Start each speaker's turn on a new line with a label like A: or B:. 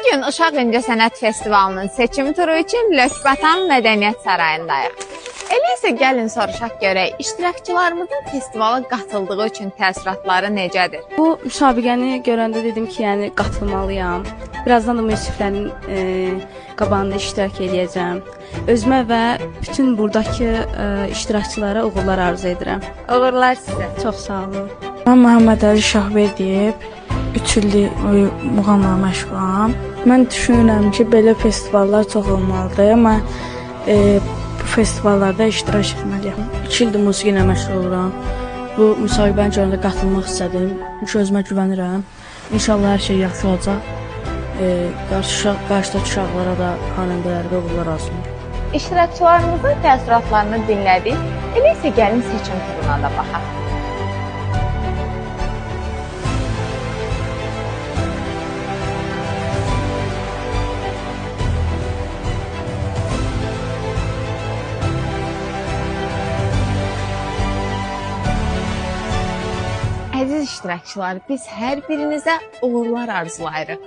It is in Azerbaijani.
A: Bugün Uşaq İncəsənət Festivalının seçim turu üçün Lökbatan Mədəniyyət Sarayındayıq. Elə isə gəlin soruşaq görək, iştirakçılarımızın festivala qatıldığı üçün təəssüratları necədir?
B: Bu müsabiqəni görəndə dedim ki, yəni qatılmalıyam. Birazdan da müəssislərin qabağında iştirak edəcəm. Özümə və bütün buradakı iştirakçılara uğurlar arzu edirəm.
A: Uğurlar sizə.
B: Çox sağ olun.
C: Mən Məhəmməd Əli Şahverdiyev, 3 ildir muğamla məşğulam. Mən düşünürəm ki, belə festivallar çox olmalıdır. Mən bu festivallarda iştirak etməliyəm. 2 ildir musiqi ilə məşğul oluram. Bu müsahibənin görəndə qatılmaq istədim. Çünki özümə güvənirəm. İnşallah hər şey yaxşı olacaq. Qarşıdakı uşaqlara da xanəndələrə uğurlar arzulayıram.
A: İştirakçılarımızın təəssüratlarını dinlədik. Elə isə gəlin seçim turuna da baxaq. Əziz iştirakçılar, biz hər birinizə uğurlar arzulayırıq.